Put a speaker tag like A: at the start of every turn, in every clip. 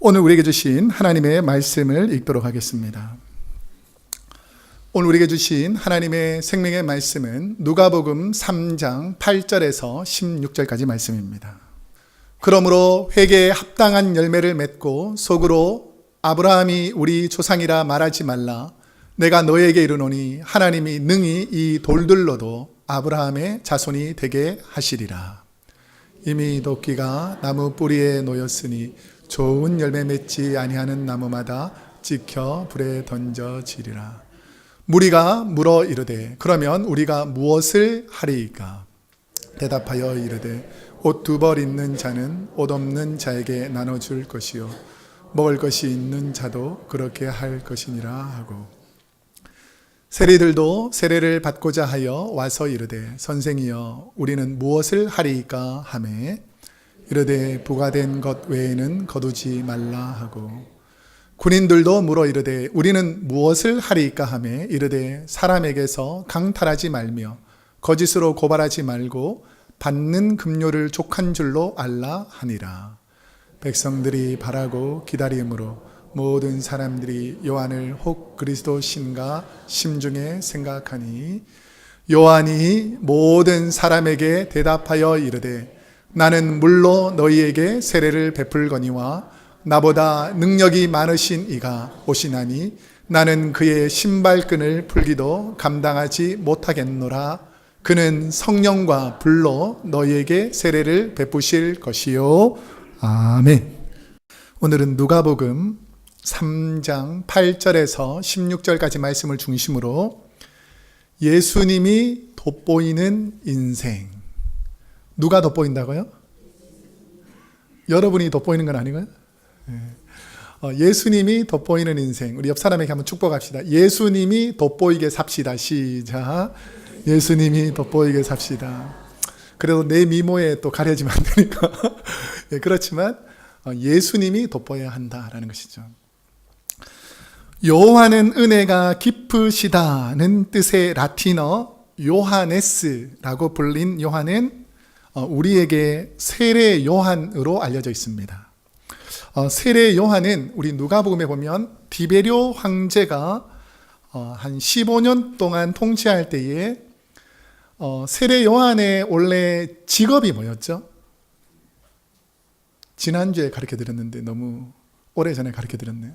A: 오늘 우리에게 주신 하나님의 말씀을 읽도록 하겠습니다. 오늘 우리에게 주신 하나님의 생명의 말씀은 누가복음 3장 8절에서 16절까지 말씀입니다. 그러므로 회개에 합당한 열매를 맺고 속으로 아브라함이 우리 조상이라 말하지 말라. 내가 너에게 이르노니 하나님이 능히 이 돌들로도 아브라함의 자손이 되게 하시리라. 이미 도끼가 나무 뿌리에 놓였으니 좋은 열매 맺지 아니하는 나무마다 찍혀 불에 던져지리라. 무리가 물어 이르되 그러면 우리가 무엇을 하리이까? 대답하여 이르되 옷 두 벌 있는 자는 옷 없는 자에게 나눠줄 것이요 먹을 것이 있는 자도 그렇게 할 것이니라 하고, 세리들도 세례를 받고자 하여 와서 이르되 선생이여 우리는 무엇을 하리이까 하매 이르되 부과된 것 외에는 거두지 말라 하고, 군인들도 물어 이르되 우리는 무엇을 하리이까 하매 이르되 사람에게서 강탈하지 말며 거짓으로 고발하지 말고 받는 급료를 족한 줄로 알라 하니라. 백성들이 바라고 기다림으로 모든 사람들이 요한을 혹 그리스도 신가 심중에 생각하니, 요한이 모든 사람에게 대답하여 이르되 나는 물로 너희에게 세례를 베풀거니와 나보다 능력이 많으신 이가 오시나니 나는 그의 신발끈을 풀기도 감당하지 못하겠노라. 그는 성령과 불로 너희에게 세례를 베푸실 것이요. 아멘. 오늘은 누가복음 3장 8절에서 16절까지 말씀을 중심으로 예수님이 돋보이는 인생. 누가 돋보인다고요? 여러분이 돋보이는 건 아니고요. 예수님이 돋보이는 인생. 우리 옆 사람에게 한번 축복합시다. 예수님이 돋보이게 삽시다. 시작. 예수님이 돋보이게 삽시다. 그래도 내 미모에 또 가려지면 안 되니까. 그렇지만 예수님이 돋보여야 한다라는 것이죠. 요한은 은혜가 깊으시다는 뜻의 라틴어 요하네스라고 불린 요한은 우리에게 세례 요한으로 알려져 있습니다. 세례 요한은 우리 누가복음에 보면 디베료 황제가 한 15년 동안 통치할 때에 세례 요한의 원래 직업이 뭐였죠? 지난주에 가르쳐드렸는데 너무 오래전에 가르쳐드렸네요.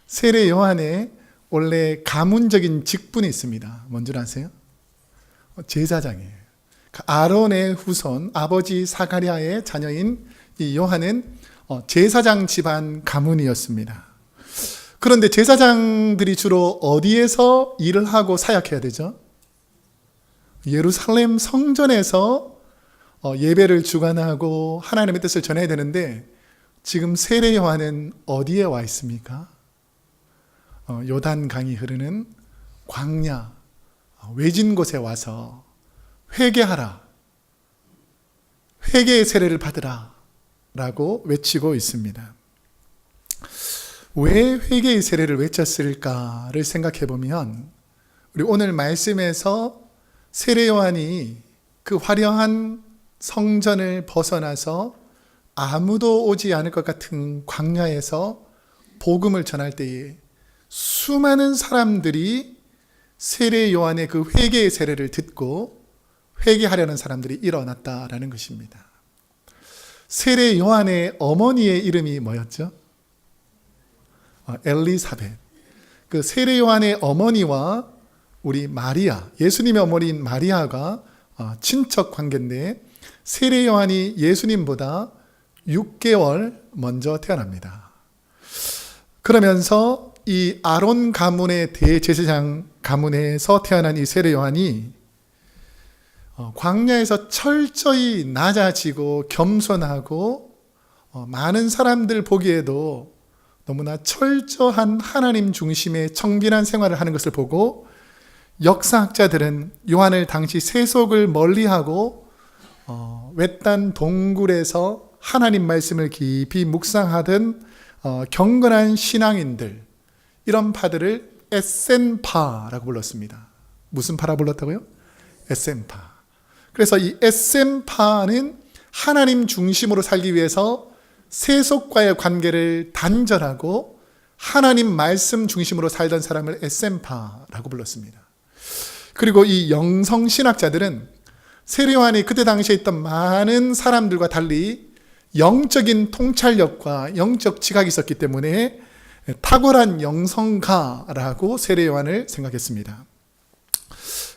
A: 세례 요한의 원래 가문적인 직분이 있습니다. 뭔 줄 아세요? 제사장이에요. 아론의 후손 아버지 사가랴의 자녀인 이 요한은 제사장 집안 가문이었습니다. 그런데 제사장들이 주로 어디에서 일을 하고 사역해야 되죠? 예루살렘 성전에서 예배를 주관하고 하나님의 뜻을 전해야 되는데, 지금 세례 요한은 어디에 와 있습니까? 요단강이 흐르는 광야 외진 곳에 와서 회개하라, 회개의 세례를 받으라 라고 외치고 있습니다. 왜 회개의 세례를 외쳤을까를 생각해 보면, 우리 오늘 말씀에서 세례 요한이 그 화려한 성전을 벗어나서 아무도 오지 않을 것 같은 광야에서 복음을 전할 때에 수많은 사람들이 세례 요한의 그 회개의 세례를 듣고 회개하려는 사람들이 일어났다라는 것입니다. 세례 요한의 어머니의 이름이 뭐였죠? 엘리사벳. 그 세례 요한의 어머니와 우리 마리아, 예수님의 어머니인 마리아가 친척 관계인데, 세례 요한이 예수님보다 6개월 먼저 태어납니다. 그러면서 이 아론 가문의 대제사장 가문에서 태어난 이 세례 요한이 광야에서 철저히 낮아지고 겸손하고 많은 사람들 보기에도 너무나 철저한 하나님 중심의 청결한 생활을 하는 것을 보고, 역사학자들은 요한을 당시 세속을 멀리하고 외딴 동굴에서 하나님 말씀을 깊이 묵상하던 경건한 신앙인들, 이런 파들을 에센파라고 불렀습니다. 무슨 파라 불렀다고요? 에센파. 그래서 이 에센파는 하나님 중심으로 살기 위해서 세속과의 관계를 단절하고 하나님 말씀 중심으로 살던 사람을 에센파라고 불렀습니다. 그리고 이 영성신학자들은 세례요한이 그때 당시에 있던 많은 사람들과 달리 영적인 통찰력과 영적 지각이 있었기 때문에 탁월한 영성가라고 세례요한을 생각했습니다.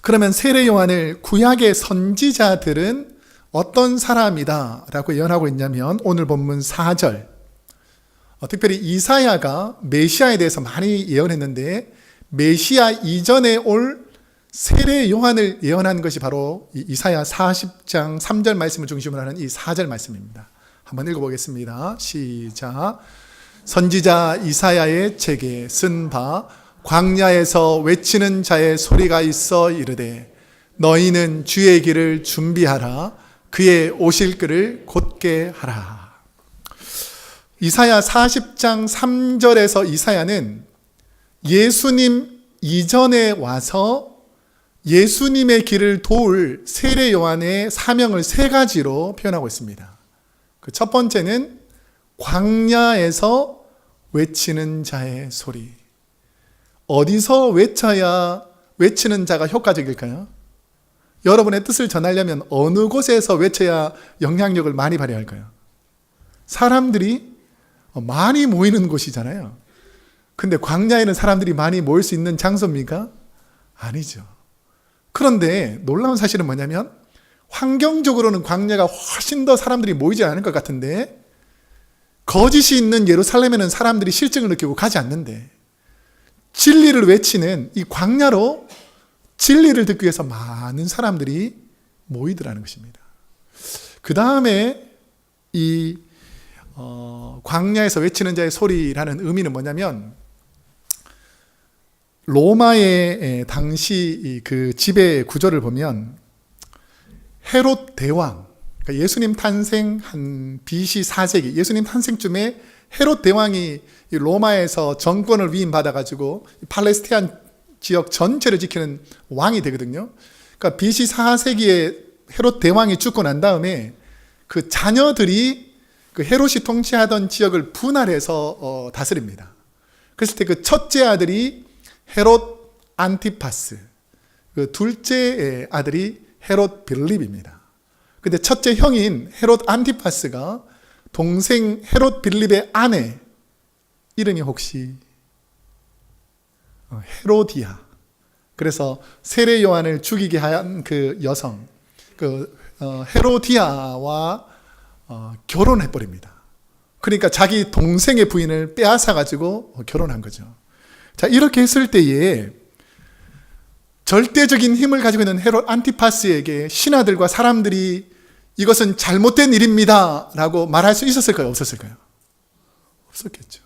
A: 그러면 세례요한을 구약의 선지자들은 어떤 사람이다 라고 예언하고 있냐면 오늘 본문 4절, 특별히 이사야가 메시아에 대해서 많이 예언했는데 메시아 이전에 올 세례요한을 예언한 것이 바로 이사야 40장 3절 말씀을 중심으로 하는 이 4절 말씀입니다. 한번 읽어보겠습니다. 시작. 선지자 이사야의 책에 쓴 바 광야에서 외치는 자의 소리가 있어 이르되 너희는 주의 길을 준비하라 그의 오실 길을 곧게 하라. 이사야 40장 3절에서 이사야는 예수님 이전에 와서 예수님의 길을 도울 세례 요한의 사명을 세 가지로 표현하고 있습니다. 그 첫 번째는 광야에서 외치는 자의 소리. 어디서 외쳐야 외치는 자가 효과적일까요? 여러분의 뜻을 전하려면 어느 곳에서 외쳐야 영향력을 많이 발휘할까요? 사람들이 많이 모이는 곳이잖아요. 근데 광야에는 사람들이 많이 모일 수 있는 장소입니까? 아니죠. 그런데 놀라운 사실은 뭐냐면 환경적으로는 광야가 훨씬 더 사람들이 모이지 않을 것 같은데 거짓이 있는 예루살렘에는 사람들이 실증을 느끼고 가지 않는데 진리를 외치는 이 광야로 진리를 듣기 위해서 많은 사람들이 모이더라는 것입니다. 그 다음에 이 광야에서 외치는 자의 소리라는 의미는 뭐냐면 로마의 당시 그 지배 구조를 보면 헤롯 대왕, 그러니까 예수님 탄생 한 BC 4세기, 예수님 탄생쯤에 헤롯 대왕이 로마에서 정권을 위임받아가지고 팔레스타인 지역 전체를 지키는 왕이 되거든요. 그러니까 BC 4세기에 헤롯 대왕이 죽고 난 다음에 그 자녀들이 그 헤롯이 통치하던 지역을 분할해서 다스립니다. 그랬을 때 그 첫째 아들이 헤롯 안티파스, 그 둘째 아들이 헤롯 빌립입니다. 근데 첫째 형인 헤롯 안티파스가 동생 헤롯 빌립의 아내 이름이 혹시 헤로디아. 그래서 세례 요한을 죽이게 한 그 여성, 그 헤로디아와 결혼해 버립니다. 그러니까 자기 동생의 부인을 빼앗아 가지고 결혼한 거죠. 자, 이렇게 했을 때에 절대적인 힘을 가지고 있는 헤롯 안티파스에게 신하들과 사람들이 이것은 잘못된 일입니다 라고 말할 수 있었을까요? 없었을까요? 없었겠죠.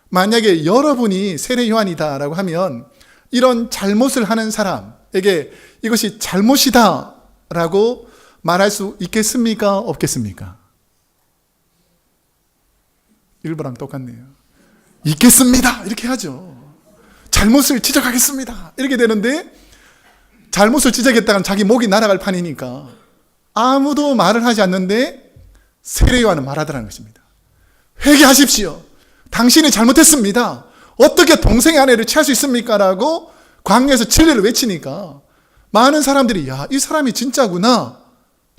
A: 만약에 여러분이 세례 요한이다 라고 하면 이런 잘못을 하는 사람에게 이것이 잘못이다 라고 말할 수 있겠습니까? 없겠습니까? 일부랑 똑같네요. 있겠습니다 이렇게 하죠. 잘못을 지적하겠습니다 이렇게 되는데 잘못을 지적했다간 자기 목이 날아갈 판이니까 아무도 말을 하지 않는데 세례 요한은 말하더라는 것입니다. 회개하십시오. 당신이 잘못했습니다. 어떻게 동생의 아내를 취할 수 있습니까? 라고 광야에서 진리를 외치니까 많은 사람들이 야, 이 사람이 진짜구나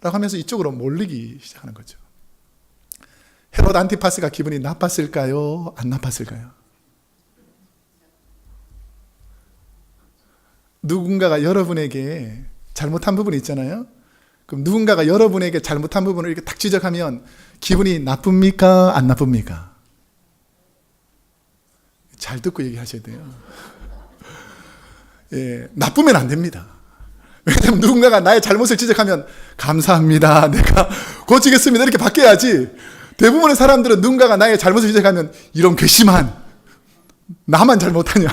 A: 라고 하면서 이쪽으로 몰리기 시작하는 거죠. 헤롯 안티파스가 기분이 나빴을까요? 안 나빴을까요? 누군가가 여러분에게 잘못한 부분이 있잖아요. 그럼 누군가가 여러분에게 잘못한 부분을 이렇게 딱 지적하면 기분이 나쁩니까? 안 나쁩니까? 잘 듣고 얘기하셔야 돼요. 예, 나쁘면 안 됩니다. 왜냐하면 누군가가 나의 잘못을 지적하면 감사합니다. 내가 고치겠습니다. 이렇게 바뀌어야지. 대부분의 사람들은 누군가가 나의 잘못을 지적하면 이런 괘씸한 나만 잘못하냐?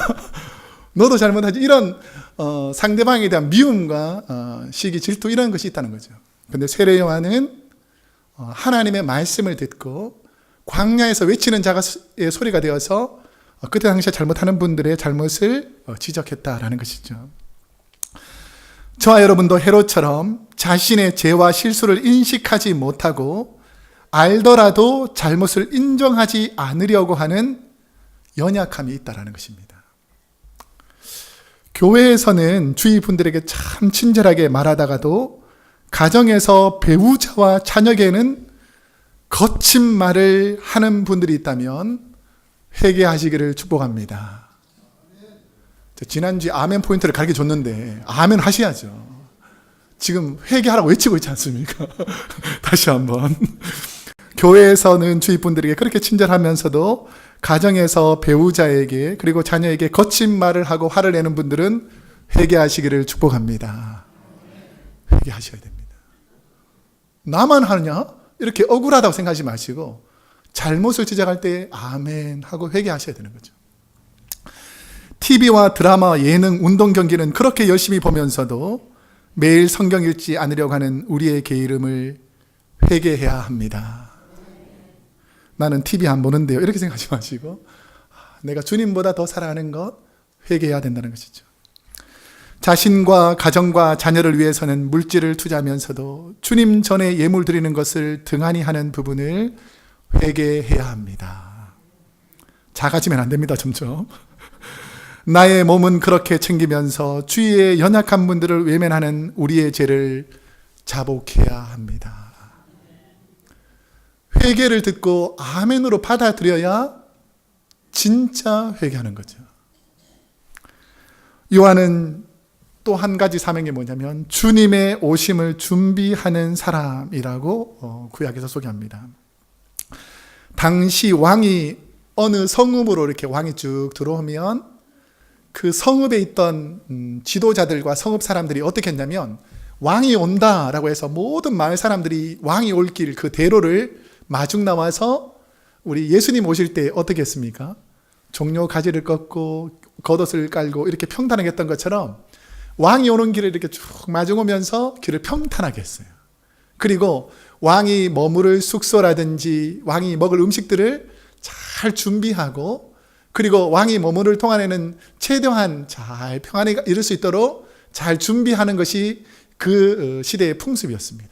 A: 너도 잘못하지. 이런 상대방에 대한 미움과 시기, 질투 이런 것이 있다는 거죠. 그런데 세례 요한은 하나님의 말씀을 듣고 광야에서 외치는 자의 소리가 되어서 그때 당시에 잘못하는 분들의 잘못을 지적했다라는 것이죠. 저와 여러분도 헤롯처럼 자신의 죄와 실수를 인식하지 못하고 알더라도 잘못을 인정하지 않으려고 하는 연약함이 있다는 것입니다. 교회에서는 주위 분들에게 참 친절하게 말하다가도 가정에서 배우자와 자녀에게는 거친 말을 하는 분들이 있다면 회개하시기를 축복합니다. 지난주에 아멘 포인트를 가르쳐 줬는데 아멘 하셔야죠. 지금 회개하라고 외치고 있지 않습니까? 다시 한번. 교회에서는 주위 분들에게 그렇게 친절하면서도 가정에서 배우자에게 그리고 자녀에게 거친 말을 하고 화를 내는 분들은 회개하시기를 축복합니다. 회개하셔야 됩니다. 나만 하느냐? 이렇게 억울하다고 생각하지 마시고 잘못을 지적할 때 아멘 하고 회개하셔야 되는 거죠. TV와 드라마, 예능, 운동 경기는 그렇게 열심히 보면서도 매일 성경 읽지 않으려고 하는 우리의 게으름을 회개해야 합니다. 나는 TV 안 보는데요. 이렇게 생각하지 마시고 내가 주님보다 더 사랑하는 것 회개해야 된다는 것이죠. 자신과 가정과 자녀를 위해서는 물질을 투자하면서도 주님 전에 예물 드리는 것을 등한히 하는 부분을 회개해야 합니다. 작아지면 안 됩니다. 점점. 나의 몸은 그렇게 챙기면서 주위의 연약한 분들을 외면하는 우리의 죄를 자복해야 합니다. 회개를 듣고 아멘으로 받아들여야 진짜 회개하는 거죠. 요한은 또 한 가지 사명이 뭐냐면 주님의 오심을 준비하는 사람이라고 구약에서 소개합니다. 당시 왕이 어느 성읍으로 이렇게 왕이 쭉 들어오면 그 성읍에 있던 지도자들과 성읍 사람들이 어떻게 했냐면 왕이 온다라고 해서 모든 마을 사람들이 왕이 올 길 그 대로를 마중 나와서 우리 예수님 오실 때 어떻게 했습니까? 종려 가지를 꺾고 겉옷을 깔고 이렇게 평탄하게 했던 것처럼 왕이 오는 길을 이렇게 쭉 마중 오면서 길을 평탄하게 했어요. 그리고 왕이 머무를 숙소라든지 왕이 먹을 음식들을 잘 준비하고 그리고 왕이 머무를 동안에는 최대한 잘 평안에 이룰 수 있도록 잘 준비하는 것이 그 시대의 풍습이었습니다.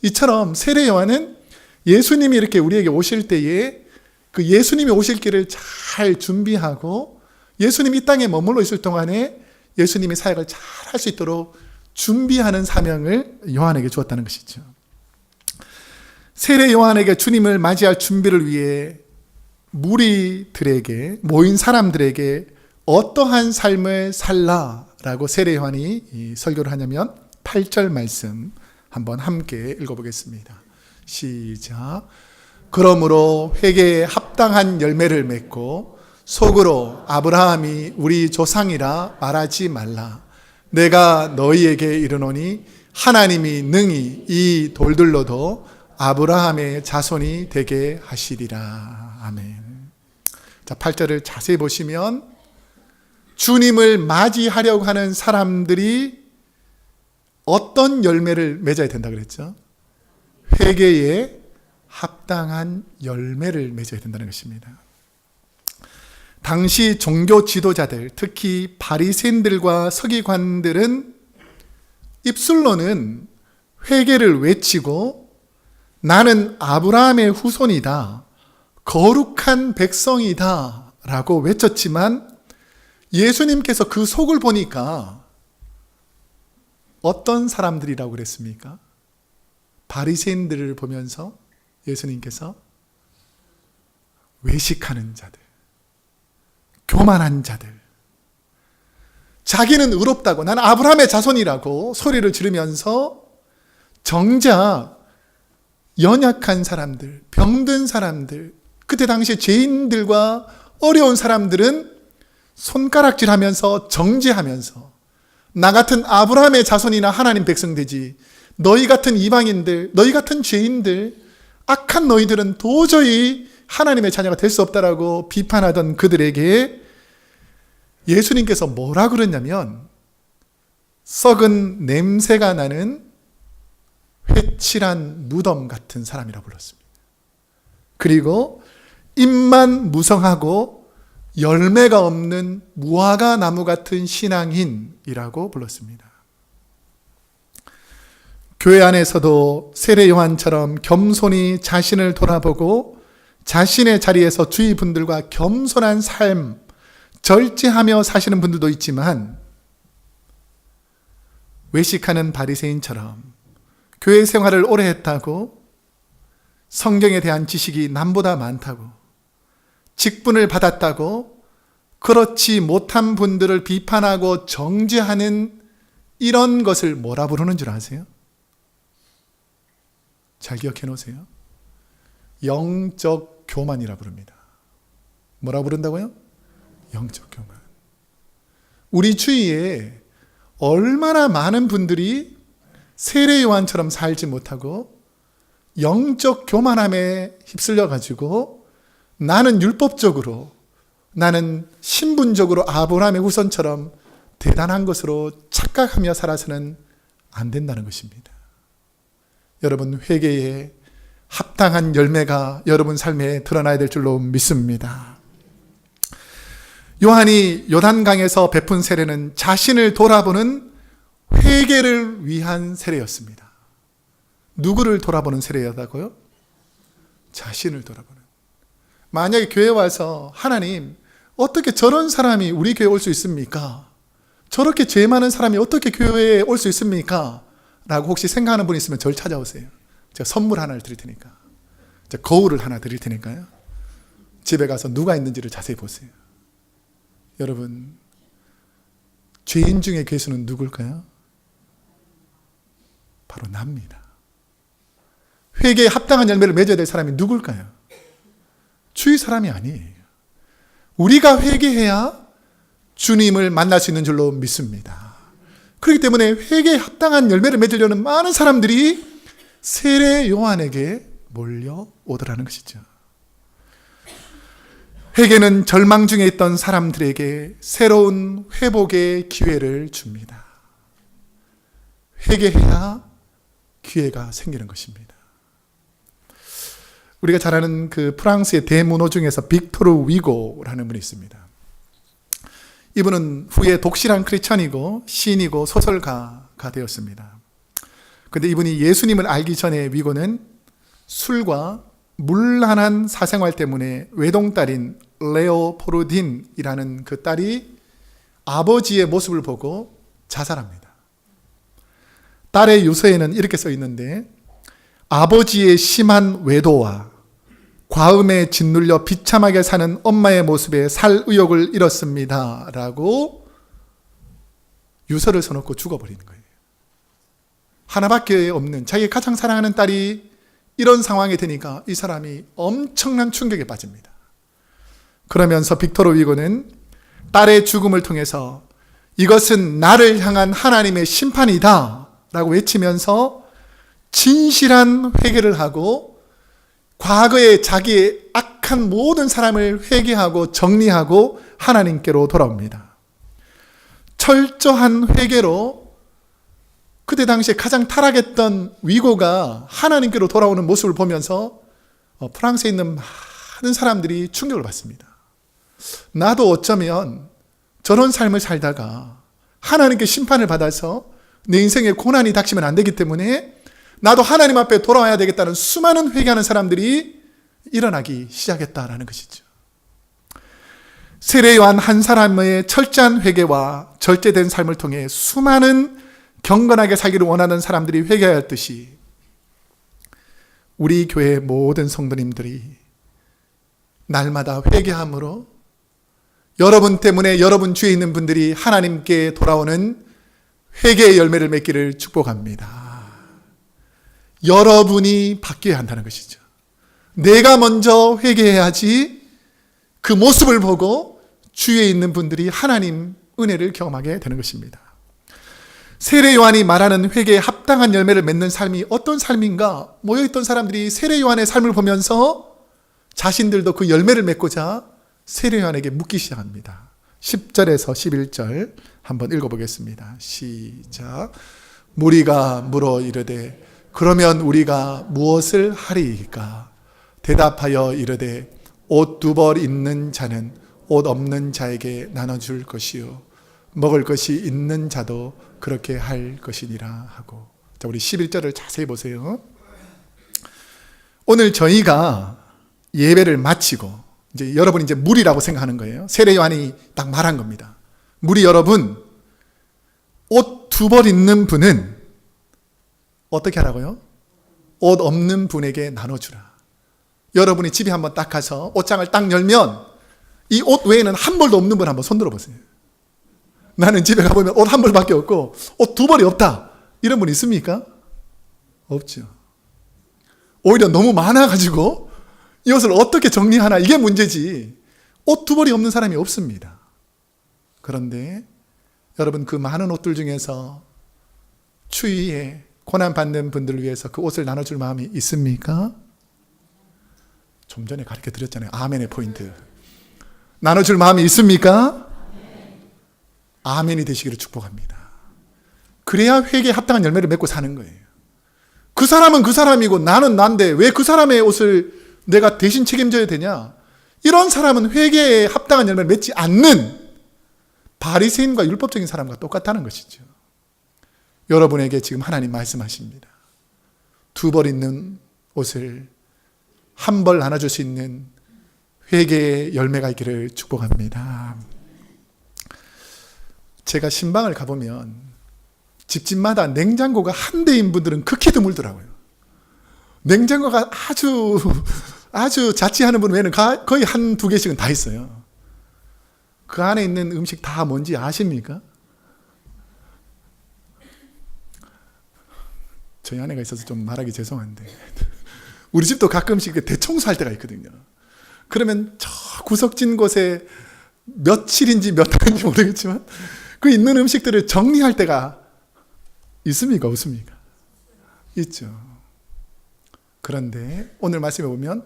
A: 이처럼 세례 요한은 예수님이 이렇게 우리에게 오실 때에 그 예수님이 오실 길을 잘 준비하고 예수님이 이 땅에 머물러 있을 동안에 예수님이 사역을 잘 할 수 있도록 준비하는 사명을 요한에게 주었다는 것이죠. 세례 요한에게 주님을 맞이할 준비를 위해 무리들에게 모인 사람들에게 어떠한 삶을 살라라고 세례 요한이 설교를 하냐면 8절 말씀 한번 함께 읽어보겠습니다. 시작. 그러므로 회개에 합당한 열매를 맺고 속으로 아브라함이 우리 조상이라 말하지 말라. 내가 너희에게 이르노니 하나님이 능히 이 돌들로도 아브라함의 자손이 되게 하시리라. 아멘. 자, 8절을 자세히 보시면 주님을 맞이하려고 하는 사람들이 어떤 열매를 맺어야 된다 그랬죠? 회개에 합당한 열매를 맺어야 된다는 것입니다. 당시 종교 지도자들, 특히 바리새인들과 서기관들은 입술로는 회개를 외치고 나는 아브라함의 후손이다, 거룩한 백성이다 라고 외쳤지만 예수님께서 그 속을 보니까 어떤 사람들이라고 그랬습니까? 바리새인들을 보면서 예수님께서 외식하는 자들, 교만한 자들, 자기는 의롭다고 나는 아브라함의 자손이라고 소리를 지르면서 정작 연약한 사람들, 병든 사람들, 그때 당시에 죄인들과 어려운 사람들은 손가락질하면서 정죄하면서 나 같은 아브라함의 자손이나 하나님 백성 되지, 너희 같은 이방인들, 너희 같은 죄인들, 악한 너희들은 도저히 하나님의 자녀가 될 수 없다라고 비판하던 그들에게 예수님께서 뭐라 그랬냐면 썩은 냄새가 나는 회칠한 무덤 같은 사람이라고 불렀습니다. 그리고 입만 무성하고 열매가 없는 무화과 나무 같은 신앙인이라고 불렀습니다. 교회 안에서도 세례 요한처럼 겸손히 자신을 돌아보고 자신의 자리에서 주위 분들과 겸손한 삶, 절제하며 사시는 분들도 있지만, 외식하는 바리새인처럼 교회 생활을 오래 했다고, 성경에 대한 지식이 남보다 많다고, 직분을 받았다고 그렇지 못한 분들을 비판하고 정죄하는 이런 것을 뭐라 부르는 줄 아세요? 잘 기억해 놓으세요. 영적 교만이라 부릅니다. 뭐라 부른다고요? 영적 교만. 우리 주위에 얼마나 많은 분들이 세례 요한처럼 살지 못하고 영적 교만함에 휩쓸려 가지고 나는 율법적으로, 나는 신분적으로 아브라함의 후손처럼 대단한 것으로 착각하며 살아서는 안 된다는 것입니다. 여러분, 회개에 합당한 열매가 여러분 삶에 드러나야 될 줄로 믿습니다. 요한이 요단강에서 베푼 세례는 자신을 돌아보는 회개를 위한 세례였습니다. 누구를 돌아보는 세례였다고요? 자신을 돌아보는. 만약에 교회에 와서 하나님, 어떻게 저런 사람이 우리 교회에 올 수 있습니까? 저렇게 죄 많은 사람이 어떻게 교회에 올 수 있습니까? 라고 혹시 생각하는 분이 있으면 저를 찾아오세요. 제가 선물 하나를 드릴 테니까. 제가 거울을 하나 드릴 테니까요. 집에 가서 누가 있는지를 자세히 보세요. 여러분, 죄인 중에 괴수는 누굴까요? 바로 납니다. 회개에 합당한 열매를 맺어야 될 사람이 누굴까요? 주위 사람이 아니에요. 우리가 회개해야 주님을 만날 수 있는 줄로 믿습니다. 그렇기 때문에 회개에 합당한 열매를 맺으려는 많은 사람들이 세례 요한에게 몰려오더라는 것이죠. 회개는 절망 중에 있던 사람들에게 새로운 회복의 기회를 줍니다. 회개해야 기회가 생기는 것입니다. 우리가 잘 아는 그 프랑스의 대문호 중에서 빅토르 위고라는 분이 있습니다. 이분은 후에 독실한 크리스천이고 시인이고 소설가가 되었습니다. 그런데 이분이 예수님을 알기 전에 위고는 술과 문란한 사생활 때문에 외동딸인 레오포르딘이라는 그 딸이 아버지의 모습을 보고 자살합니다. 딸의 유서에는 이렇게 써 있는데, 아버지의 심한 외도와 과음에 짓눌려 비참하게 사는 엄마의 모습에 살 의욕을 잃었습니다 라고 유서를 써놓고 죽어버리는 거예요. 하나밖에 없는 자기가 가장 사랑하는 딸이 이런 상황이 되니까 이 사람이 엄청난 충격에 빠집니다. 그러면서 빅토르 위고는 딸의 죽음을 통해서 이것은 나를 향한 하나님의 심판이다 라고 외치면서 진실한 회개를 하고 과거에 자기의 악한 모든 사람을 회개하고 정리하고 하나님께로 돌아옵니다. 철저한 회개로 그때 당시에 가장 타락했던 위고가 하나님께로 돌아오는 모습을 보면서 프랑스에 있는 많은 사람들이 충격을 받습니다. 나도 어쩌면 저런 삶을 살다가 하나님께 심판을 받아서 내 인생에 고난이 닥치면 안 되기 때문에 나도 하나님 앞에 돌아와야 되겠다는 수많은 회개하는 사람들이 일어나기 시작했다라는 것이죠. 세례 요한 한 사람의 철저한 회개와 절제된 삶을 통해 수많은 경건하게 살기를 원하는 사람들이 회개하였듯이 우리 교회 모든 성도님들이 날마다 회개함으로 여러분 때문에 여러분 주위에 있는 분들이 하나님께 돌아오는 회개의 열매를 맺기를 축복합니다. 여러분이 바뀌어야 한다는 것이죠. 내가 먼저 회개해야지 그 모습을 보고 주위에 있는 분들이 하나님 은혜를 경험하게 되는 것입니다. 세례 요한이 말하는 회개에 합당한 열매를 맺는 삶이 어떤 삶인가? 모여있던 사람들이 세례 요한의 삶을 보면서 자신들도 그 열매를 맺고자 세례 요한에게 묻기 시작합니다. 10절에서 11절 한번 읽어보겠습니다. 시작. 무리가 물어 이르되 그러면 우리가 무엇을 하리이까? 대답하여 이르되 옷 두 벌 있는 자는 옷 없는 자에게 나눠줄 것이요 먹을 것이 있는 자도 그렇게 할 것이니라 하고. 자, 우리 11절을 자세히 보세요. 오늘 저희가 예배를 마치고 이제 여러분이 이제 무리라고 생각하는 거예요. 세례 요한이 딱 말한 겁니다. 무리 여러분, 옷 두 벌 있는 분은 어떻게 하라고요? 옷 없는 분에게 나눠주라. 여러분이 집에 한번 딱 가서 옷장을 딱 열면 이 옷 외에는 한 벌도 없는 분 한번 손 들어보세요. 나는 집에 가보면 옷 한 벌밖에 없고 옷 두 벌이 없다. 이런 분 있습니까? 없죠. 오히려 너무 많아가지고 이 옷을 어떻게 정리하나 이게 문제지 옷 두 벌이 없는 사람이 없습니다. 그런데 여러분 그 많은 옷들 중에서 추위에 고난받는 분들을 위해서 그 옷을 나눠줄 마음이 있습니까? 좀 전에 가르쳐 드렸잖아요. 아멘의 포인트. 나눠줄 마음이 있습니까? 아멘이 되시기를 축복합니다. 그래야 회개에 합당한 열매를 맺고 사는 거예요. 그 사람은 그 사람이고 나는 난데 왜 그 사람의 옷을 내가 대신 책임져야 되냐? 이런 사람은 회개에 합당한 열매를 맺지 않는 바리새인과 율법적인 사람과 똑같다는 것이죠. 여러분에게 지금 하나님 말씀하십니다. 두 벌 있는 옷을 한 벌 나눠줄 수 있는 회개의 열매가 있기를 축복합니다. 제가 신방을 가보면 집집마다 냉장고가 한 대인 분들은 극히 드물더라고요. 냉장고가 아주 자취하는 분 외에는 거의 한 두 개씩은 다 있어요. 그 안에 있는 음식 다 뭔지 아십니까? 저희 아내가 있어서 좀 말하기 죄송한데 우리 집도 가끔씩 대청소할 때가 있거든요. 그러면 저 구석진 곳에 며칠인지 몇 달인지 모르겠지만 그 있는 음식들을 정리할 때가 있습니까? 없습니까? 있죠. 그런데 오늘 말씀에 보면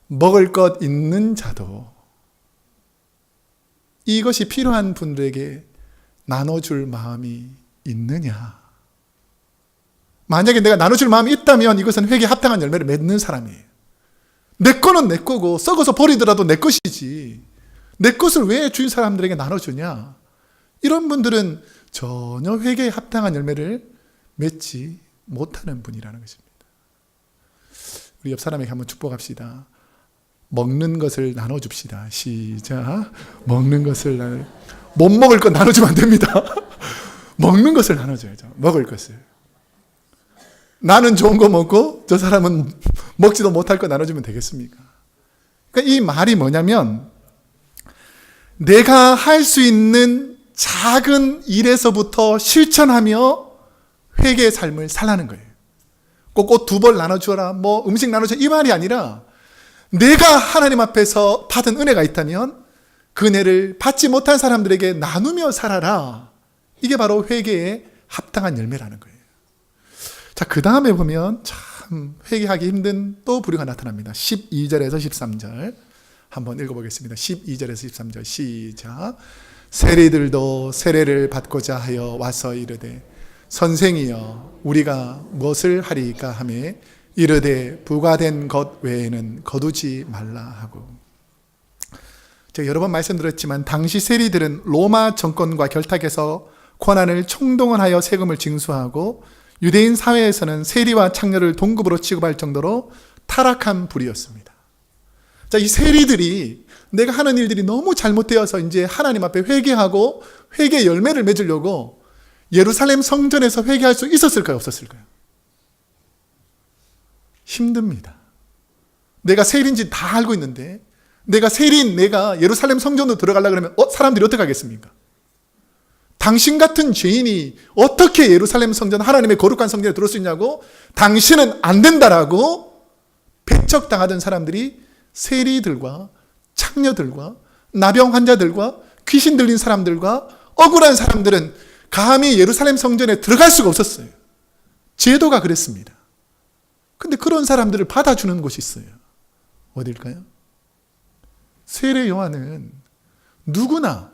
A: 먹을 것 있는 자도 이것이 필요한 분들에게 나눠줄 마음이 있느냐? 만약에 내가 나눠줄 마음이 있다면 이것은 회개에 합당한 열매를 맺는 사람이에요. 내 거는 내 거고 썩어서 버리더라도 내 것이지 내 것을 왜 주위 사람들에게 나눠주냐? 이런 분들은 전혀 회개에 합당한 열매를 맺지 못하는 분이라는 것입니다. 우리 옆 사람에게 한번 축복합시다. 먹는 것을 나눠줍시다. 시작. 먹는 것을 못 먹을 건 나눠주면 안 됩니다. 먹는 것을 나눠줘야죠. 먹을 것을. 나는 좋은 거 먹고 저 사람은 먹지도 못할 거 나눠주면 되겠습니까? 그러니까 이 말이 뭐냐면 내가 할 수 있는 작은 일에서부터 실천하며 회개의 삶을 살라는 거예요. 꼭 옷 두 벌 나눠주어라, 뭐 음식 나눠줘 이 말이 아니라 내가 하나님 앞에서 받은 은혜가 있다면 그 은혜를 받지 못한 사람들에게 나누며 살아라. 이게 바로 회개에 합당한 열매라는 거예요. 자, 그 다음에 보면 참 회개하기 힘든 또 부류가 나타납니다. 12절에서 13절 한번 읽어보겠습니다. 12절에서 13절 시작. 세리들도 세례를 받고자 하여 와서 이르되 선생이여 우리가 무엇을 하리까 하며 이르되 부과된 것 외에는 거두지 말라 하고. 제가 여러 번 말씀드렸지만 당시 세리들은 로마 정권과 결탁해서 권한을 총동원하여 세금을 징수하고 유대인 사회에서는 세리와 창녀를 동급으로 취급할 정도로 타락한 부류였습니다. 자, 이 세리들이 내가 하는 일들이 너무 잘못되어서 이제 하나님 앞에 회개하고 회개 열매를 맺으려고 예루살렘 성전에서 회개할 수 있었을까요? 없었을까요? 힘듭니다. 내가 세리인지 다 알고 있는데 내가 세리인 내가 예루살렘 성전으로 들어가려고 그러면 사람들이 어떻게 하겠습니까? 당신 같은 죄인이 어떻게 예루살렘 성전 하나님의 거룩한 성전에 들어올 수 있냐고 당신은 안 된다라고 배척당하던 사람들이 세리들과 창녀들과 나병 환자들과 귀신 들린 사람들과 억울한 사람들은 감히 예루살렘 성전에 들어갈 수가 없었어요. 제도가 그랬습니다. 근데 그런 사람들을 받아주는 곳이 있어요. 어딜까요? 세례 요한은 누구나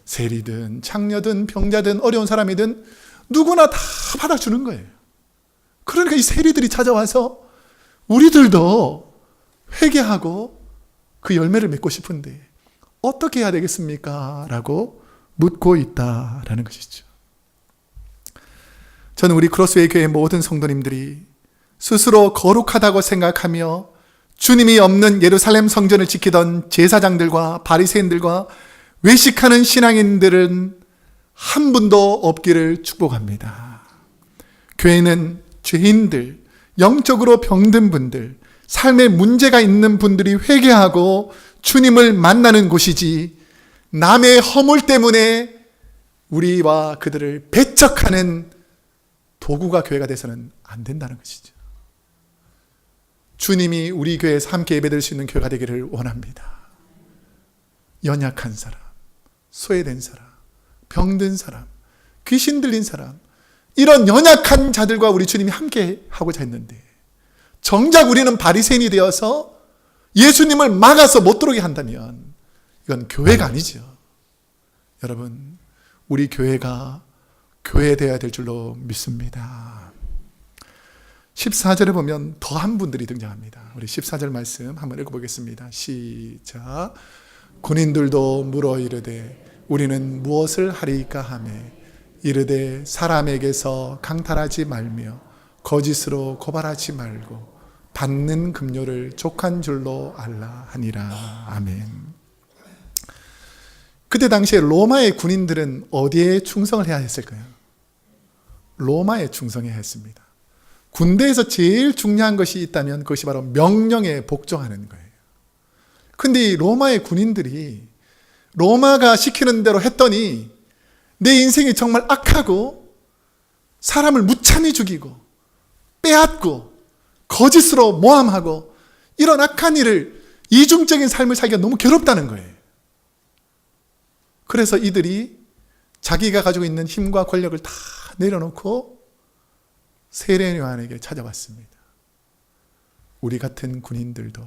A: 세리든 창녀든 병자든 어려운 사람이든 누구나 다 받아주는 거예요. 그러니까 이 세리들이 찾아와서 우리들도 회개하고 그 열매를 맺고 싶은데 어떻게 해야 되겠습니까? 라고 묻고 있다라는 것이죠. 저는 우리 크로스웨이 교회 모든 성도님들이 스스로 거룩하다고 생각하며 주님이 없는 예루살렘 성전을 지키던 제사장들과 바리새인들과 외식하는 신앙인들은 한 분도 없기를 축복합니다. 교회는 죄인들, 영적으로 병든 분들, 삶에 문제가 있는 분들이 회개하고 주님을 만나는 곳이지, 남의 허물 때문에 우리와 그들을 배척하는 도구가 교회가 돼서는 안 된다는 것이죠. 주님이 우리 교회에서 함께 예배드릴 수 있는 교회가 되기를 원합니다. 연약한 사람, 소외된 사람, 병든 사람, 귀신 들린 사람, 이런 연약한 자들과 우리 주님이 함께 하고자 했는데 정작 우리는 바리새인이 되어서 예수님을 막아서 못 들어오게 한다면 이건 교회가 아니죠. 여러분, 우리 교회가 교회되어야 될 줄로 믿습니다. 14절에 보면 더한 분들이 등장합니다. 우리 14절 말씀 한번 읽어보겠습니다. 시작. 군인들도 물어 이르되 우리는 무엇을 하리까 하매 이르되 사람에게서 강탈하지 말며 거짓으로 고발하지 말고 받는 급료를 족한 줄로 알라 하니라. 아멘. 그때 당시에 로마의 군인들은 어디에 충성을 해야 했을까요? 로마에 충성해야 했습니다. 군대에서 제일 중요한 것이 있다면 그것이 바로 명령에 복종하는 거예요. 근데 이 로마의 군인들이 로마가 시키는 대로 했더니 내 인생이 정말 악하고 사람을 무참히 죽이고 빼앗고 거짓으로 모함하고 이런 악한 일을, 이중적인 삶을 살기가 너무 괴롭다는 거예요. 그래서 이들이 자기가 가지고 있는 힘과 권력을 다 내려놓고 세례 요한에게 찾아왔습니다. 우리 같은 군인들도,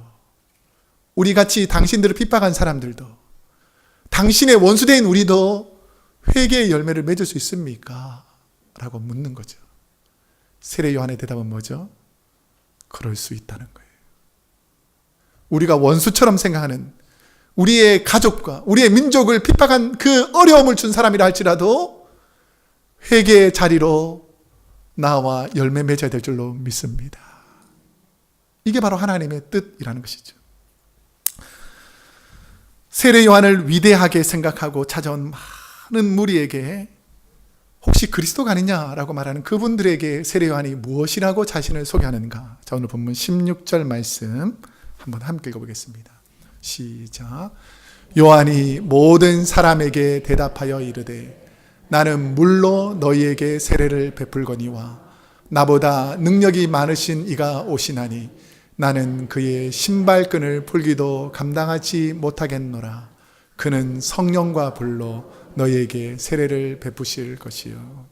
A: 우리 같이 당신들을 핍박한 사람들도, 당신의 원수된 우리도 회개의 열매를 맺을 수 있습니까? 라고 묻는 거죠. 세례 요한의 대답은 뭐죠? 그럴 수 있다는 거예요. 우리가 원수처럼 생각하는 우리의 가족과 우리의 민족을 핍박한 그 어려움을 준 사람이라 할지라도 회개의 자리로 나와 열매 맺어야 될 줄로 믿습니다. 이게 바로 하나님의 뜻이라는 것이죠. 세례 요한을 위대하게 생각하고 찾아온 많은 무리에게 혹시 그리스도가 아니냐라고 말하는 그분들에게 세례 요한이 무엇이라고 자신을 소개하는가? 자, 오늘 본문 16절 말씀 한번 함께 읽어보겠습니다. 시작. 요한이 모든 사람에게 대답하여 이르되 나는 물로 너희에게 세례를 베풀거니와 나보다 능력이 많으신 이가 오시나니 나는 그의 신발끈을 풀기도 감당하지 못하겠노라. 그는 성령과 불로 너희에게 세례를 베푸실 것이요.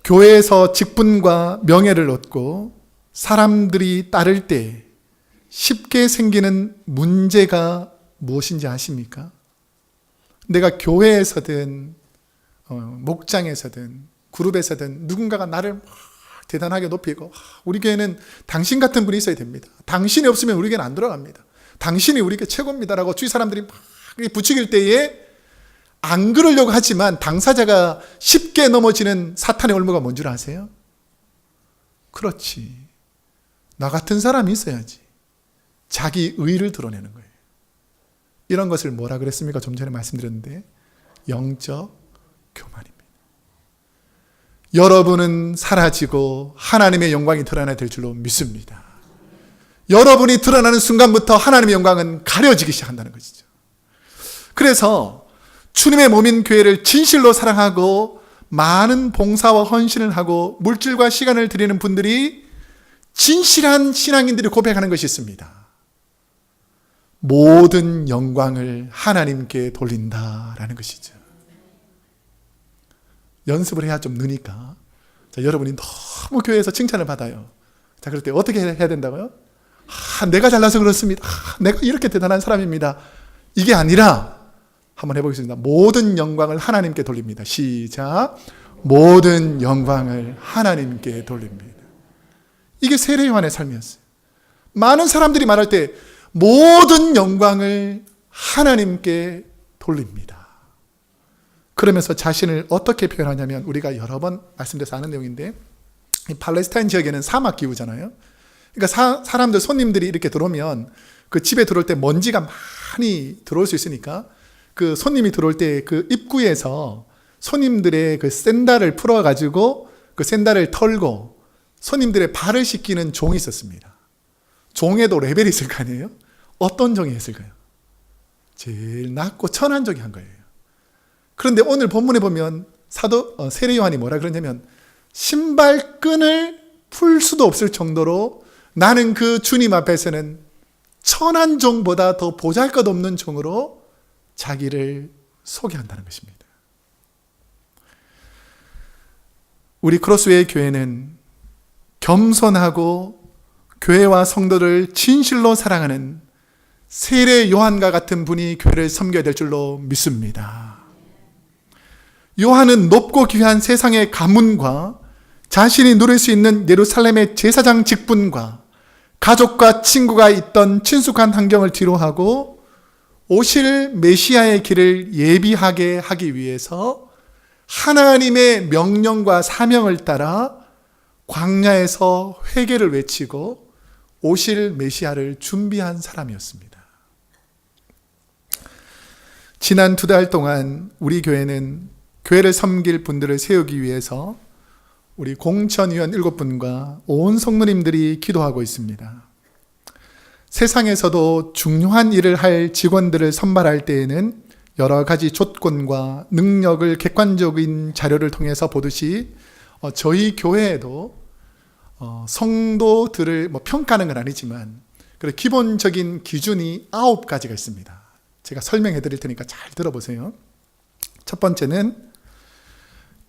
A: 교회에서 직분과 명예를 얻고 사람들이 따를 때 쉽게 생기는 문제가 무엇인지 아십니까? 내가 교회에서든 목장에서든 그룹에서든 누군가가 나를 대단하게 높이고 우리 교회는 당신 같은 분이 있어야 됩니다. 당신이 없으면 우리 교회는 안 돌아갑니다. 당신이 우리 교회 최고입니다라고 주위 사람들이 막 부추길 때에 안 그러려고 하지만 당사자가 쉽게 넘어지는 사탄의 올무가 뭔 줄 아세요? 그렇지. 나 같은 사람이 있어야지. 자기 의를 드러내는 거예요. 이런 것을 뭐라 그랬습니까? 좀 전에 말씀드렸는데 영적 교만입니다. 여러분은 사라지고 하나님의 영광이 드러나야 될 줄로 믿습니다. 여러분이 드러나는 순간부터 하나님의 영광은 가려지기 시작한다는 것이죠. 그래서 주님의 몸인 교회를 진실로 사랑하고 많은 봉사와 헌신을 하고 물질과 시간을 드리는 분들이 진실한 신앙인들이 고백하는 것이 있습니다. 모든 영광을 하나님께 돌린다라는 것이죠. 연습을 해야 좀 느니까. 자, 여러분이 너무 교회에서 칭찬을 받아요. 자, 그럴 때 어떻게 해야 된다고요? 내가 잘나서 그렇습니다. 내가 이렇게 대단한 사람입니다. 이게 아니라 한번 해보겠습니다. 모든 영광을 하나님께 돌립니다. 시작. 모든 영광을 하나님께 돌립니다. 이게 세례 요한의 삶이었어요. 많은 사람들이 말할 때 모든 영광을 하나님께 돌립니다. 그러면서 자신을 어떻게 표현하냐면, 우리가 여러 번 말씀드려서 아는 내용인데, 이 팔레스타인 지역에는 사막 기후잖아요. 그러니까 사람들, 손님들이 이렇게 들어오면 그 집에 들어올 때 먼지가 많이 들어올 수 있으니까 그 손님이 들어올 때 그 입구에서 손님들의 그 샌들을 풀어가지고 그 샌들을 털고 손님들의 발을 씻기는 종이 있었습니다. 종에도 레벨이 있을 거 아니에요? 어떤 종이 했을까요? 제일 낮고 천한 종이 한 거예요. 그런데 오늘 본문에 보면 세례 요한이 뭐라 그러냐면, 신발끈을 풀 수도 없을 정도로 나는 그 주님 앞에서는 천한 종보다 더 보잘것없는 종으로 자기를 소개한다는 것입니다. 우리 크로스웨이 교회는 겸손하고 교회와 성도를 진실로 사랑하는 세례 요한과 같은 분이 교회를 섬겨야 될 줄로 믿습니다. 요한은 높고 귀한 세상의 가문과 자신이 누릴 수 있는 예루살렘의 제사장 직분과 가족과 친구가 있던 친숙한 환경을 뒤로하고 오실 메시아의 길을 예비하게 하기 위해서 하나님의 명령과 사명을 따라 광야에서 회개를 외치고 오실 메시아를 준비한 사람이었습니다. 지난 2달 동안 우리 교회는 교회를 섬길 분들을 세우기 위해서 우리 공천위원 7분과 온 성도님들이 기도하고 있습니다. 세상에서도 중요한 일을 할 직원들을 선발할 때에는 여러 가지 조건과 능력을 객관적인 자료를 통해서 보듯이 저희 교회에도 성도들을 평가하는 건 아니지만 기본적인 기준이 9가지가 있습니다. 제가 설명해 드릴 테니까 잘 들어보세요. 첫 번째는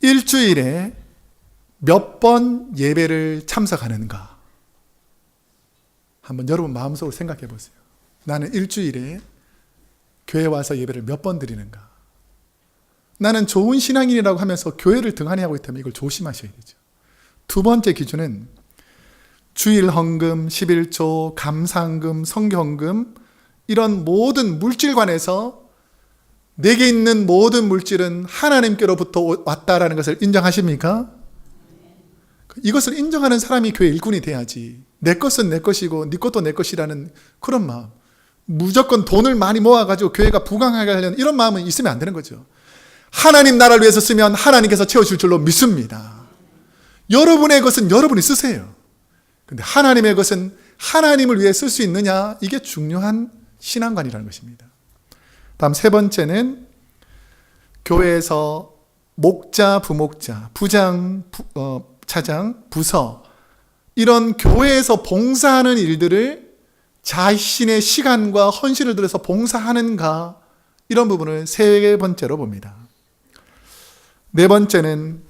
A: 일주일에 몇 번 예배를 참석하는가. 한번 여러분 마음속으로 생각해 보세요. 나는 일주일에 교회 와서 예배를 몇 번 드리는가. 나는 좋은 신앙인이라고 하면서 교회를 등한히 하고 있다면 이걸 조심하셔야 되죠. 두 번째 기준은 주일 헌금, 11조, 감사헌금, 성경헌금, 이런 모든 물질관에서 내게 있는 모든 물질은 하나님께로부터 왔다라는 것을 인정하십니까? 이것을 인정하는 사람이 교회 일꾼이 돼야지, 내 것은 내 것이고 네 것도 내 것이라는 그런 마음, 무조건 돈을 많이 모아가지고 교회가 부강하게 하려는 이런 마음은 있으면 안 되는 거죠. 하나님 나라를 위해서 쓰면 하나님께서 채워줄 줄로 믿습니다. 여러분의 것은 여러분이 쓰세요. 근데 하나님의 것은 하나님을 위해 쓸 수 있느냐, 이게 중요한 신앙관이라는 것입니다. 다음 세 번째는 교회에서 목자, 부목자, 부장, 차장, 부서, 이런 교회에서 봉사하는 일들을 자신의 시간과 헌신을 들여서 봉사하는가, 이런 부분을 세 번째로 봅니다. 네 번째는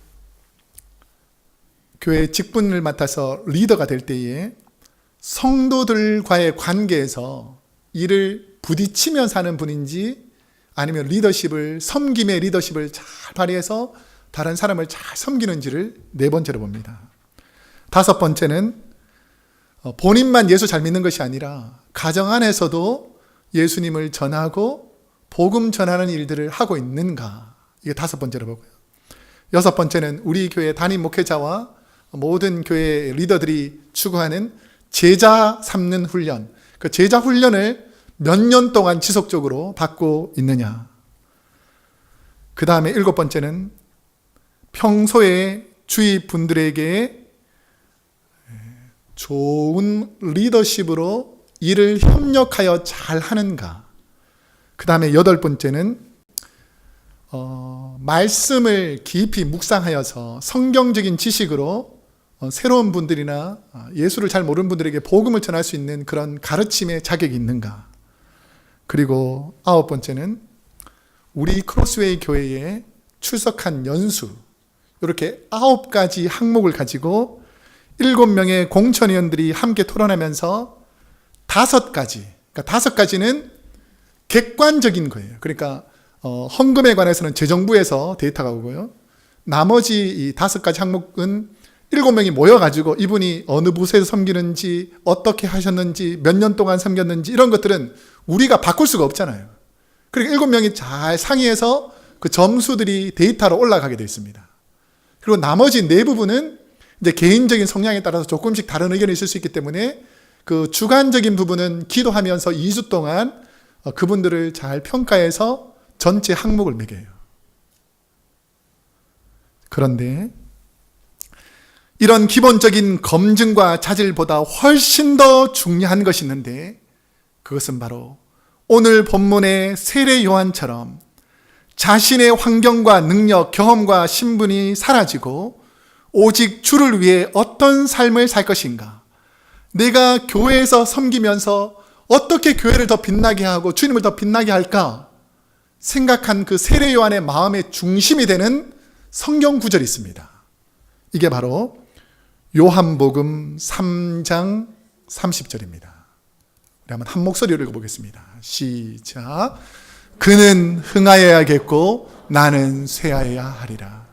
A: 교회 직분을 맡아서 리더가 될 때에 성도들과의 관계에서 이를 부딪히면서 하는 분인지, 아니면 섬김의 리더십을 잘 발휘해서 다른 사람을 잘 섬기는지를 네 번째로 봅니다. 다섯 번째는 본인만 예수 잘 믿는 것이 아니라 가정 안에서도 예수님을 전하고 복음 전하는 일들을 하고 있는가, 이게 다섯 번째로 보고요. 여섯 번째는 우리 교회 담임 목회자와 모든 교회 리더들이 추구하는 제자 삼는 훈련, 그 제자 훈련을 몇 년 동안 지속적으로 받고 있느냐. 그 다음에 일곱 번째는 평소에 주위 분들에게 좋은 리더십으로 일을 협력하여 잘 하는가. 그 다음에 여덟 번째는 말씀을 깊이 묵상하여서 성경적인 지식으로 새로운 분들이나 예수를 잘 모르는 분들에게 복음을 전할 수 있는 그런 가르침의 자격이 있는가. 그리고 아홉 번째는 우리 크로스웨이 교회에 출석한 연수, 이렇게 9가지 항목을 가지고 7명의 공천위원들이 함께 토론하면서 5가지, 그러니까 5가지는 객관적인 거예요. 그러니까 헌금에 관해서는 재정부에서 데이터가 오고요. 나머지 이 5가지 항목은 7명이 모여가지고 이분이 어느 부서에서 섬기는지, 어떻게 하셨는지, 몇 년 동안 섬겼는지, 이런 것들은 우리가 바꿀 수가 없잖아요. 그러니까 7명이 잘 상의해서 그 점수들이 데이터로 올라가게 되어 있습니다. 그리고 나머지 네 부분은 이제 개인적인 성향에 따라서 조금씩 다른 의견이 있을 수 있기 때문에 그 주관적인 부분은 기도하면서 2주 동안 그분들을 잘 평가해서 전체 항목을 매겨요. 그런데 이런 기본적인 검증과 자질보다 훨씬 더 중요한 것이 있는데, 그것은 바로 오늘 본문의 세례 요한처럼 자신의 환경과 능력, 경험과 신분이 사라지고 오직 주를 위해 어떤 삶을 살 것인가, 내가 교회에서 섬기면서 어떻게 교회를 더 빛나게 하고 주님을 더 빛나게 할까 생각한 그 세례 요한의 마음의 중심이 되는 성경 구절이 있습니다. 이게 바로 요한복음 3장 30절입니다. 우리 한번 한 목소리로 읽어보겠습니다. 시작. 그는 흥하여야겠고 나는 쇠하여야 하리라.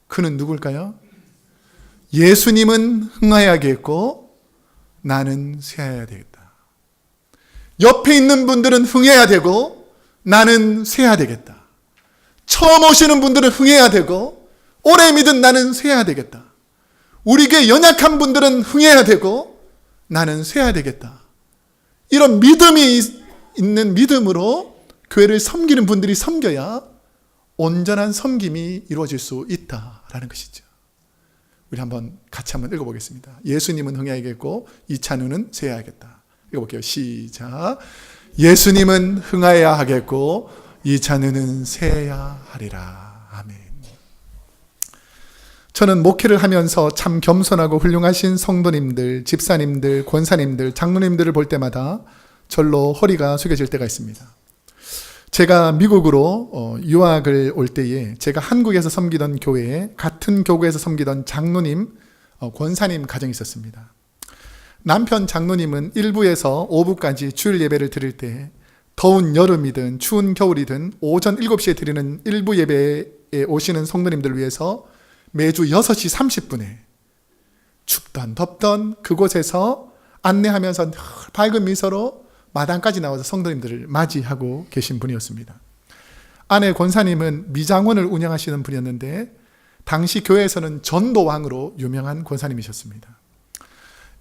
A: 그는 누굴까요? 예수님은 흥하여야겠고 나는 쇠하여야 되겠다. 옆에 있는 분들은 흥해야 되고 나는 쇠해야 되겠다. 처음 오시는 분들은 흥해야 되고 오래 믿은 나는 쇠해야 되겠다. 우리 교회 연약한 분들은 흥해야 되고 나는 쇠해야 되겠다. 이런 믿음이 있는 믿음으로 교회를 섬기는 분들이 섬겨야 온전한 섬김이 이루어질 수 있다라는 것이죠. 우리 한번 같이 한번 읽어보겠습니다. 예수님은 흥해야겠고 이 찬우는 쇠해야겠다. 읽어볼게요. 시작. 예수님은 흥하여야 하겠고 이 찬우는 쇠해야 하리라. 아멘. 저는 목회를 하면서 참 겸손하고 훌륭하신 성도님들, 집사님들, 권사님들, 장로님들을 볼 때마다 절로 허리가 숙여질 때가 있습니다. 제가 미국으로 유학을 올 때에 제가 한국에서 섬기던 교회에 같은 교구에서 섬기던 장로님, 권사님 가정이 있었습니다. 남편 장로님은 1부에서 5부까지 주일 예배를 드릴 때 더운 여름이든 추운 겨울이든 오전 7시에 드리는 1부 예배에 오시는 성도님들을 위해서 매주 6시 30분에 춥던 덥던 그곳에서 안내하면서 늘 밝은 미소로 마당까지 나와서 성도님들을 맞이하고 계신 분이었습니다. 아내 권사님은 미장원을 운영하시는 분이었는데 당시 교회에서는 전도왕으로 유명한 권사님이셨습니다.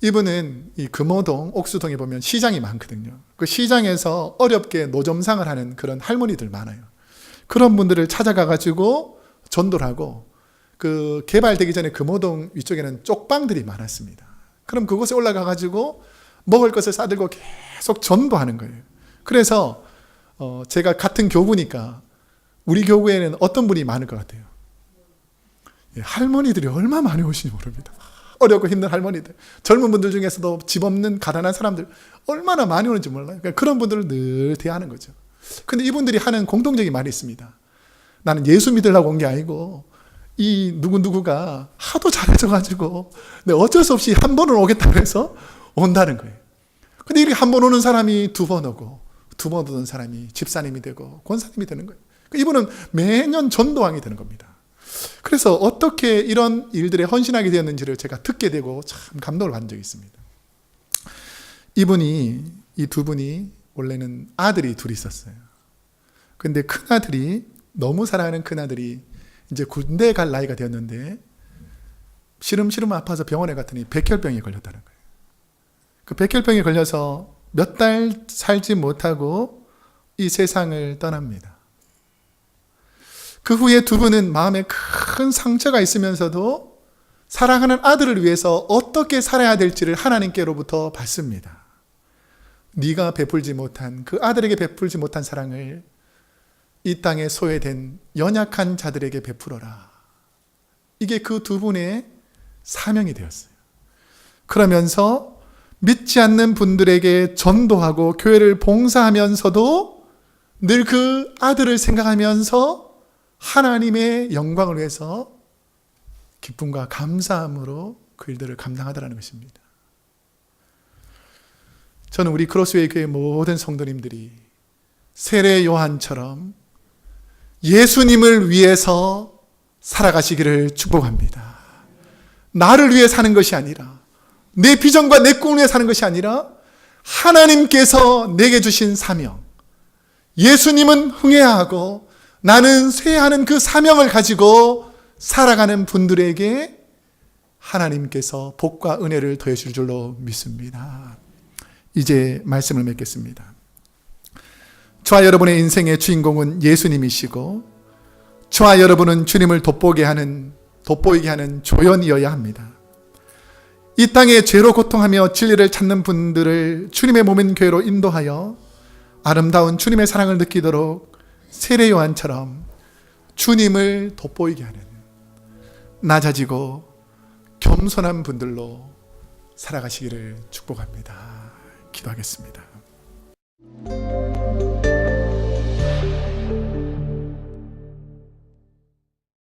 A: 이분은 이 금호동, 옥수동에 보면 시장이 많거든요. 그 시장에서 어렵게 노점상을 하는 그런 할머니들 많아요. 그런 분들을 찾아가가지고 전도를 하고, 그 개발되기 전에 금호동 위쪽에는 쪽방들이 많았습니다. 그럼 그곳에 올라가가지고 먹을 것을 싸들고 계속 전도하는 거예요. 그래서 제가 같은 교구니까 우리 교구에는 어떤 분이 많을 것 같아요? 할머니들이 얼마나 많이 오시는지 모릅니다. 어렵고 힘든 할머니들, 젊은 분들 중에서도 집 없는 가난한 사람들 얼마나 많이 오는지 몰라요. 그러니까 그런 분들을 늘 대하는 거죠. 근데 이분들이 하는 공통적인 말이 있습니다. 나는 예수 믿으려고 온 게 아니고 이 누구누구가 하도 잘해줘가지고 내가 어쩔 수 없이 한 번은 오겠다 그래서 온다는 거예요. 근데 이렇게 한 번 오는 사람이 두 번 오고 두 번 오는 사람이 집사님이 되고 권사님이 되는 거예요. 이분은 매년 전도왕이 되는 겁니다. 그래서 어떻게 이런 일들에 헌신하게 되었는지를 제가 듣게 되고 참 감동을 받은 적이 있습니다. 이 두 분이 원래는 아들이 둘이 있었어요. 근데 큰아들이, 너무 사랑하는 큰아들이 이제 군대에 갈 나이가 되었는데 시름시름 아파서 병원에 갔더니 백혈병에 걸렸다는 거예요. 그 백혈병에 걸려서 몇 달 살지 못하고 이 세상을 떠납니다. 그 후에 두 분은 마음에 큰 상처가 있으면서도 사랑하는 아들을 위해서 어떻게 살아야 될지를 하나님께로부터 받습니다. 네가 베풀지 못한, 그 아들에게 베풀지 못한 사랑을 이 땅에 소외된 연약한 자들에게 베풀어라. 이게 그 두 분의 사명이 되었어요. 그러면서 믿지 않는 분들에게 전도하고 교회를 봉사하면서도 늘 그 아들을 생각하면서 하나님의 영광을 위해서 기쁨과 감사함으로 그 일들을 감당하더라는 것입니다. 저는 우리 크로스웨이 교회 모든 성도님들이 세례 요한처럼 예수님을 위해서 살아가시기를 축복합니다. 나를 위해 사는 것이 아니라, 내 비전과 내 꿈을 위해 사는 것이 아니라 하나님께서 내게 주신 사명, 예수님은 흥해야 하고 나는 쇠하는 그 사명을 가지고 살아가는 분들에게 하나님께서 복과 은혜를 더해줄 줄로 믿습니다. 이제 말씀을 맺겠습니다. 저와 여러분의 인생의 주인공은 예수님이시고 저와 여러분은 주님을 돋보이게 하는 조연이어야 합니다. 이 땅에 죄로 고통하며 진리를 찾는 분들을 주님의 몸인 교회로 인도하여 아름다운 주님의 사랑을 느끼도록 세례 요한처럼 주님을 돋보이게 하는 낮아지고 겸손한 분들로 살아가시기를 축복합니다. 기도하겠습니다.